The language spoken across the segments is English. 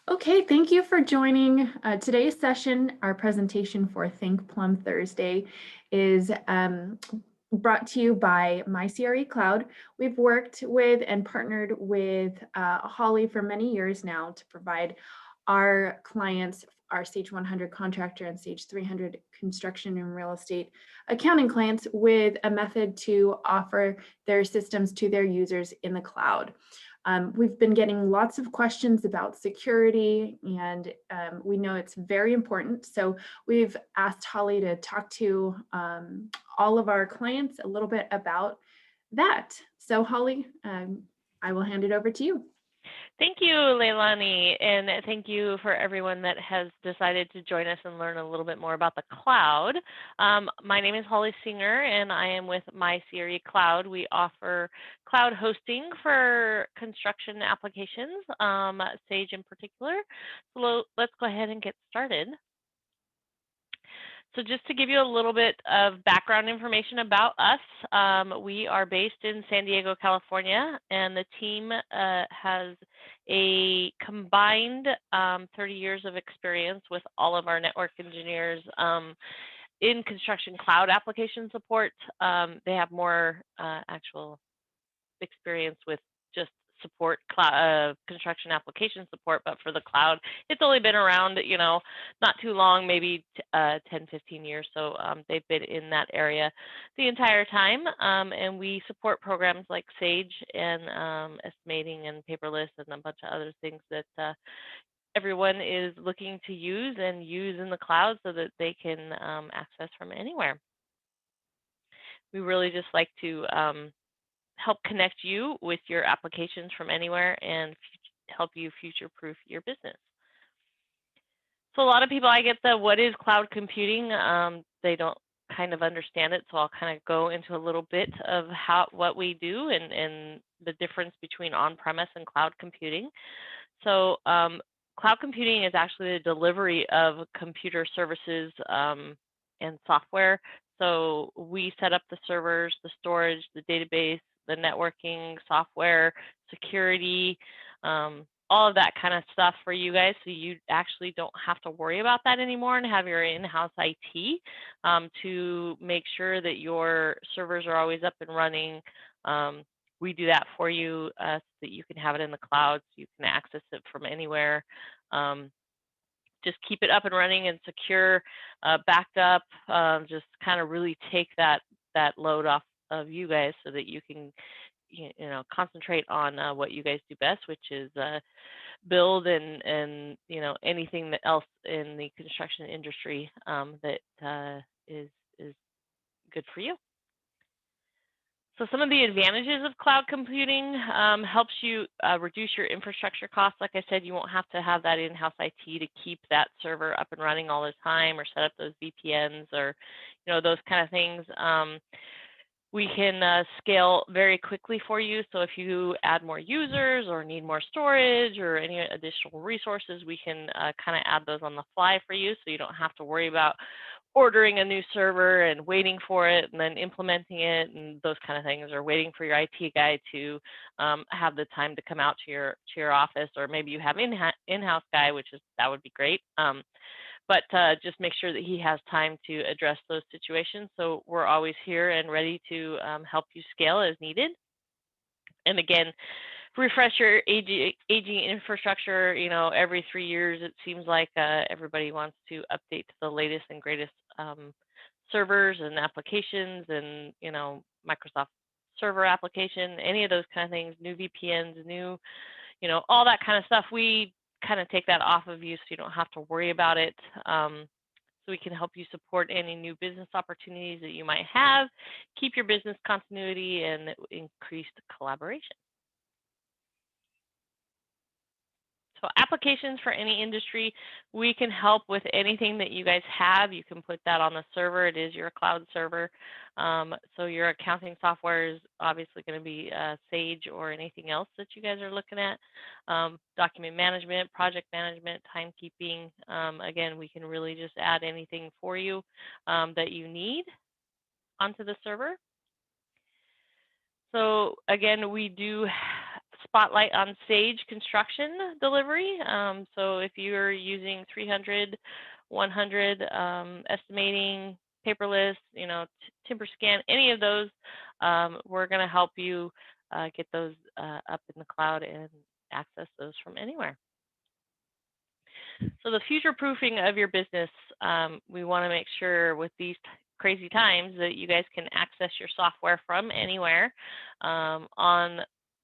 Okay, thank you for joining today's session. Our presentation for Think Plum Thursday is brought to you by myCREcloud. We've worked with and partnered with Holly for many years now to provide our clients, our Stage 100 contractor and Stage 300 construction and real estate accounting clients, with a method to offer their systems to their users in the cloud. We've been getting lots of questions about security, and we know it's very important. So we've asked Holly to talk to all of our clients a little bit about that. So Holly, I will hand it over to you. Thank you, Leilani, and thank you for everyone that has decided to join us and learn a little bit more about the cloud. My name is Holly Singer, and I am with myCREcloud. We offer cloud hosting for construction applications, Sage in particular. So let's go ahead and get started. So just to give you a little bit of background information about us, we are based in San Diego, California, and the team has a combined 30 years of experience with all of our network engineers in construction cloud application support. They have more actual experience with just support construction application support, but for the cloud, it's only been around, not too long, maybe 10, 15 years. So they've been in that area the entire time. And we support programs like Sage and estimating and paperless and a bunch of other things that everyone is looking to use in the cloud so that they can access from anywhere. We really just like to help connect you with your applications from anywhere and help you future-proof your business. So a lot of people, I get the what is cloud computing? They don't kind of understand it, so I'll kind of go into a little bit of what we do and the difference between on-premise and cloud computing. So cloud computing is actually the delivery of computer services and software. So we set up the servers, the storage, the database, the networking, software, security, all of that kind of stuff for you guys, so you actually don't have to worry about that anymore and have your in-house IT to make sure that your servers are always up and running. We do that for you so that you can have it in the cloud, so you can access it from anywhere. Just keep it up and running and secure, backed up, just kind of really take that load off of you guys so that you can concentrate on what you guys do best, which is build and anything else in the construction industry that is good for you. So some of the advantages of cloud computing helps you reduce your infrastructure costs. Like I said, you won't have to have that in-house IT to keep that server up and running all the time, or set up those VPNs, or those kind of things. We can scale very quickly for you. So if you add more users or need more storage or any additional resources, we can kind of add those on the fly for you, so you don't have to worry about ordering a new server and waiting for it and then implementing it and those kind of things, or waiting for your IT guy to have the time to come out to your office, or maybe you have in-house guy, that would be great. But just make sure that he has time to address those situations. So we're always here and ready to help you scale as needed. And again, refresh your aging infrastructure. Every 3 years, it seems like everybody wants to update to the latest and greatest servers and applications, and Microsoft server application, any of those kind of things, new VPNs, new, all that kind of stuff. We kind of take that off of you so you don't have to worry about it. So we can help you support any new business opportunities that you might have, keep your business continuity, and increased collaboration. So applications for any industry, we can help with anything that you guys have. You can put that on the server. It is your cloud server. So your accounting software is obviously going to be Sage or anything else that you guys are looking at. Document management, project management, timekeeping. Again, we can really just add anything for you that you need onto the server. So again, we do spotlight on Sage construction delivery. So if you're using 300, 100, estimating, paperless, timber scan, any of those, we're going to help you get those up in the cloud and access those from anywhere. So the future proofing of your business, we want to make sure with these crazy times that you guys can access your software from anywhere,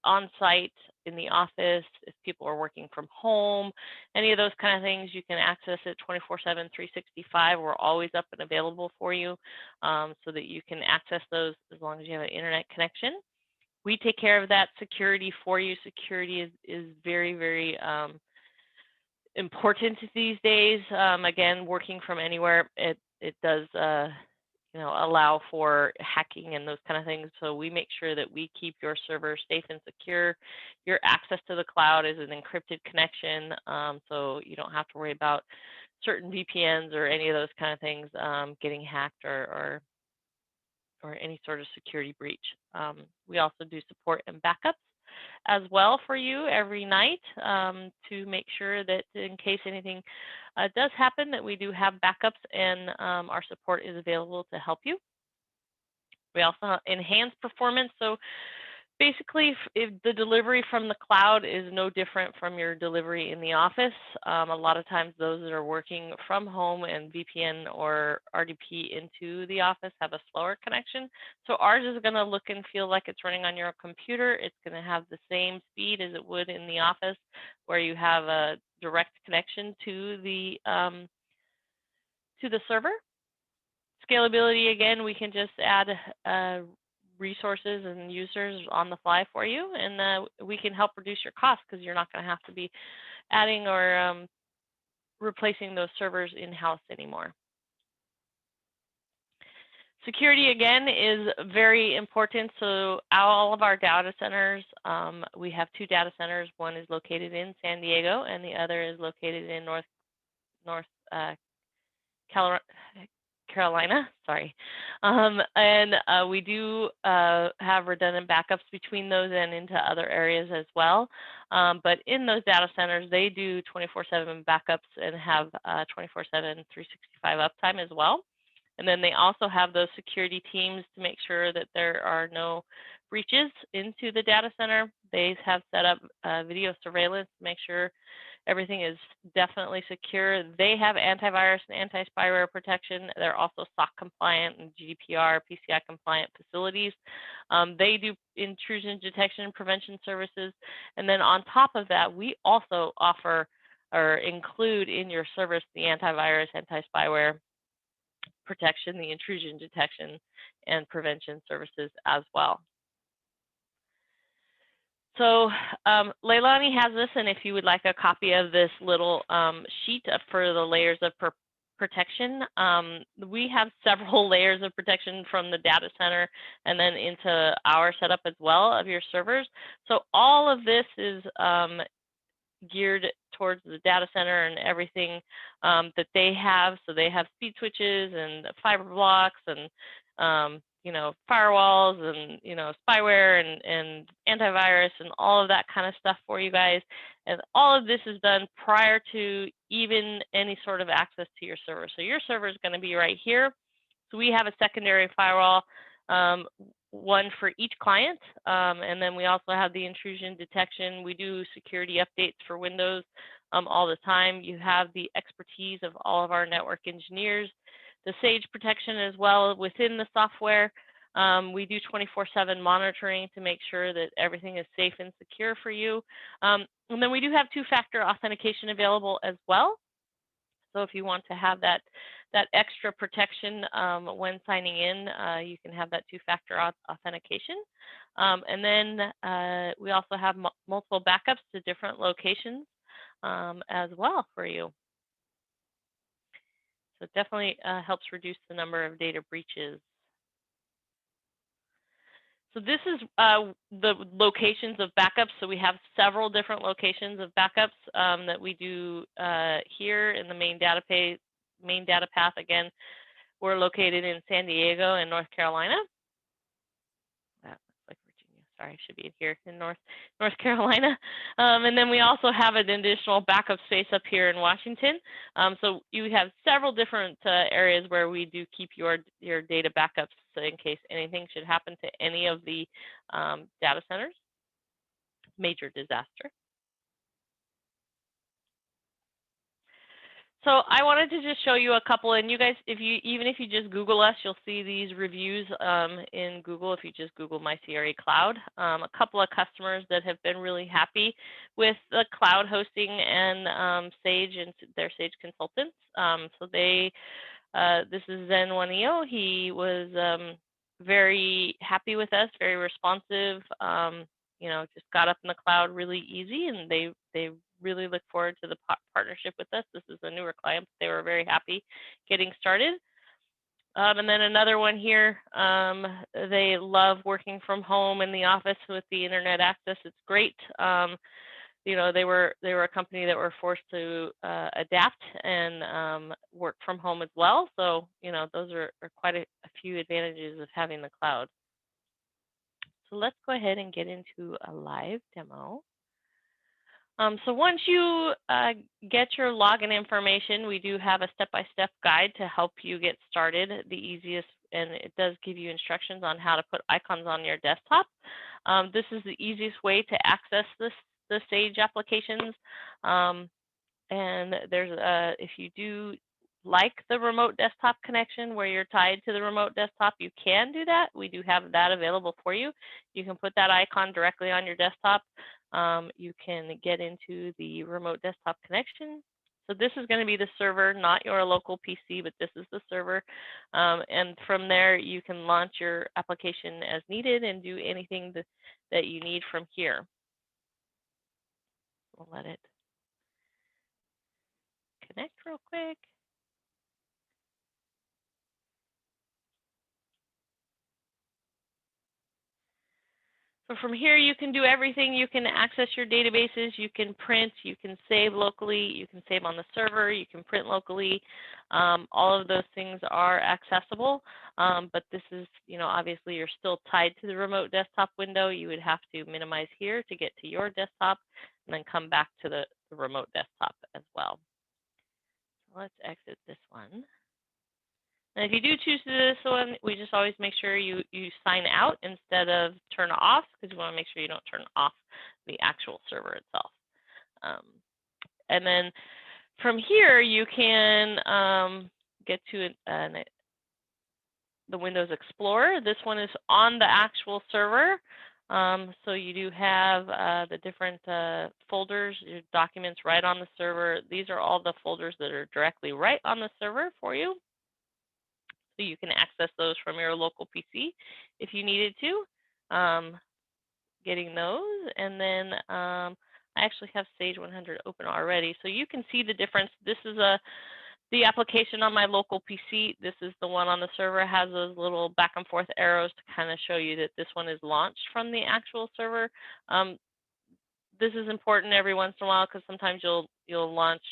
on site, in the office, if people are working from home, any of those kind of things, you can access it 24/7, 365. We're always up and available for you, so that you can access those as long as you have an internet connection. We take care of that security for you. Security is very, very important these days. Again, working from anywhere, it does allow for hacking and those kind of things. So we make sure that we keep your server safe and secure. Your access to the cloud is an encrypted connection, so you don't have to worry about certain VPNs or any of those kind of things getting hacked or any sort of security breach. We also do support and backups as well for you every night, to make sure that in case anything does happen, that we do have backups and our support is available to help you. We also enhance performance. So basically, if the delivery from the cloud is no different from your delivery in the office. A lot of times those that are working from home and VPN or RDP into the office have a slower connection. So ours is going to look and feel like it's running on your computer. It's going to have the same speed as it would in the office, where you have a direct connection to the server. Scalability, again, we can just add resources and users on the fly for you, and we can help reduce your costs because you're not going to have to be adding or replacing those servers in-house anymore. Security, again, is very important. So all of our data centers, we have 2 data centers. One is located in San Diego, and the other is located in North Carolina, sorry. And we do have redundant backups between those and into other areas as well. But in those data centers, they do 24/7 backups and have 24/7, 365 uptime as well. And then they also have those security teams to make sure that there are no breaches into the data center. They have set up video surveillance to make sure everything is definitely secure. They have antivirus and anti-spyware protection. They're also SOC compliant and GDPR, PCI compliant facilities. They do intrusion detection and prevention services. And then on top of that, we also offer or include in your service the antivirus, anti-spyware protection, the intrusion detection and prevention services as well. So Leilani has this, and if you would like a copy of this little sheet for the layers of protection, we have several layers of protection from the data center and then into our setup as well of your servers. So all of this is geared towards the data center and everything that they have. So they have speed switches and fiber blocks and firewalls and spyware and antivirus and all of that kind of stuff for you guys. And all of this is done prior to even any sort of access to your server. So your server is going to be right here. So we have a secondary firewall, one for each client, and then we also have the intrusion detection. We do security updates for Windows all the time. You have the expertise of all of our network engineers, the Sage protection as well within the software. We do 24/7 monitoring to make sure that everything is safe and secure for you. And then we do have 2-factor authentication available as well. So if you want to have that extra protection when signing in, you can have that 2-factor authentication. And then we also have multiple backups to different locations as well for you. So it definitely helps reduce the number of data breaches. So this is the locations of backups. So we have several different locations of backups that we do here in the main data path. Again, we're located in San Diego and North Carolina. That looks like Virginia, sorry, I should be here in North Carolina. And then we also have an additional backup space up here in Washington. So you have several different areas where we do keep your data backups, so in case anything should happen to any of the data centers, major disaster. So I wanted to just show you a couple, and you guys, even if you just Google us, you'll see these reviews in Google. If you just Google myCREcloud, a couple of customers that have been really happy with the cloud hosting and Sage and their Sage consultants. So this is Zen1EO. He was very happy with us, very responsive. You know, just got up in the cloud really easy, and they really look forward to the partnership with us. This is a newer client. They were very happy getting started. And then another one here, they love working from home in the office with the internet access. It's great. You know, they were a company that were forced to adapt and work from home as well. So, you know, those are quite a few advantages of having the cloud. So let's go ahead and get into a live demo. So once you get your login information, we do have a step-by-step guide to help you get started. The easiest, and it does give you instructions on how to put icons on your desktop. This is the easiest way to access the Sage applications. And there's if you do like the remote desktop connection where you're tied to the remote desktop, you can do that. We do have that available for you. You can put that icon directly on your desktop. You can get into the remote desktop connection. So this is going to be the server, not your local PC, but this is the server. And from there, you can launch your application as needed and do anything that you need from here. We'll let it connect real quick. So from here, you can do everything. You can access your databases. You can print. You can save locally. You can save on the server. You can print locally. All of those things are accessible. But this is, you know, obviously you're still tied to the remote desktop window. You would have to minimize here to get to your desktop and then come back to the remote desktop as well. So let's exit this one. And if you do choose this one, we just always make sure you sign out instead of turn off, because you want to make sure you don't turn off the actual server itself. And then from here, you can get to the Windows Explorer. This one is on the actual server. So you do have the different folders, your documents right on the server. These are all the folders that are directly right on the server for you. So you can access those from your local PC if you needed to, getting those. And then I actually have Sage 100 open already. So you can see the difference. This is the application on my local PC. This is the one on the server. It has those little back and forth arrows to kind of show you that this one is launched from the actual server. This is important every once in a while because sometimes you'll launch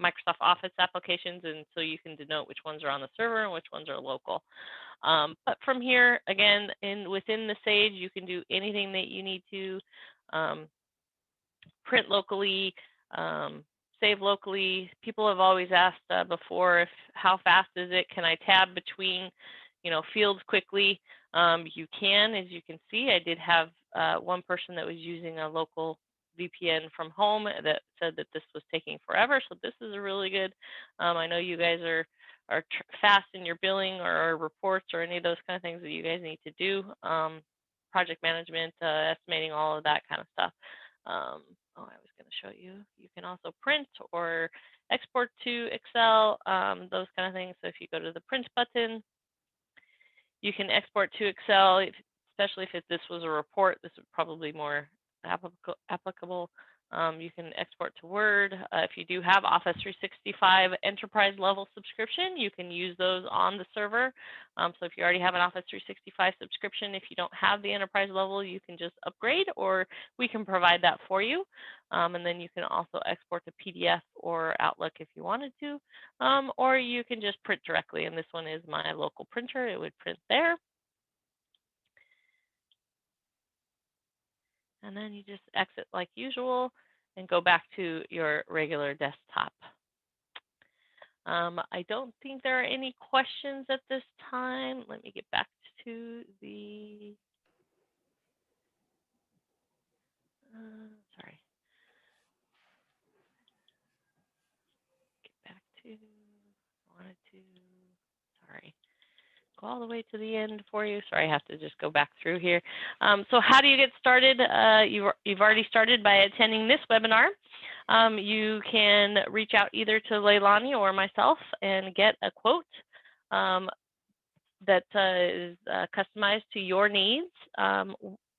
Microsoft Office applications, and so you can denote which ones are on the server and which ones are local. But from here, again, within the Sage, you can do anything that you need to, print locally, save locally. People have always asked before, how fast is it? Can I tab between, you know, fields quickly? You can, as you can see. I did have one person that was using a local VPN from home that said that this was taking forever. So this is a really good. I know you guys are fast in your billing or reports or any of those kind of things that you guys need to do. Project management, estimating, all of that kind of stuff. Oh, I was going to show you. You can also print or export to Excel, those kind of things. So if you go to the print button, you can export to Excel, especially if this was a report. This would probably be more applicable. You can export to Word. If you do have Office 365 enterprise level subscription, you can use those on the server. So if you already have an Office 365 subscription, if you don't have the enterprise level, you can just upgrade, or we can provide that for you. And then you can also export to PDF or Outlook if you wanted to, or you can just print directly. And this one is my local printer. It would print there. And then you just exit like usual and go back to your regular desktop. I don't think there are any questions at this time. Let me get back to the, sorry. Get back to, wanted to, sorry. Go all the way to the end for you. Sorry, I have to just go back through here. So how do you get started? You've already started by attending this webinar. You can reach out either to Leilani or myself and get a quote that is customized to your needs.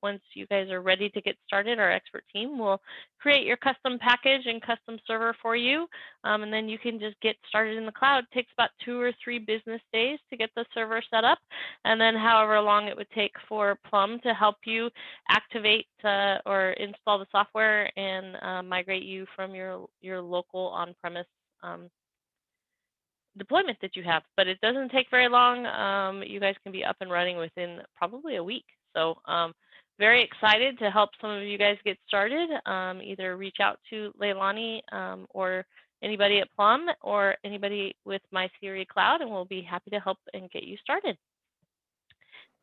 Once you guys are ready to get started, our expert team will create your custom package and custom server for you. And then you can just get started in the cloud. It takes about 2 or 3 business days to get the server set up. And then however long it would take for Plum to help you activate or install the software and migrate you from your local on-premise deployment that you have, but it doesn't take very long. You guys can be up and running within probably a week. So very excited to help some of you guys get started. Either reach out to Leilani or anybody at Plum or anybody with myCREcloud, and we'll be happy to help and get you started.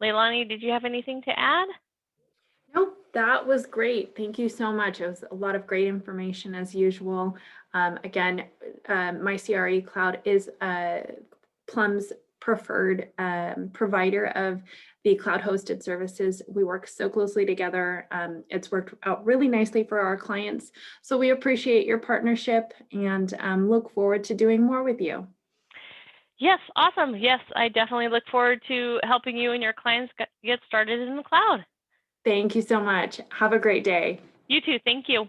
Leilani, did you have anything to add? Nope, that was great. Thank you so much. It was a lot of great information as usual. Again, myCREcloud is Plum's preferred provider of the cloud hosted services. We work so closely together. It's worked out really nicely for our clients. So we appreciate your partnership and look forward to doing more with you. Yes, awesome. Yes, I definitely look forward to helping you and your clients get started in the cloud. Thank you so much. Have a great day. You too. Thank you.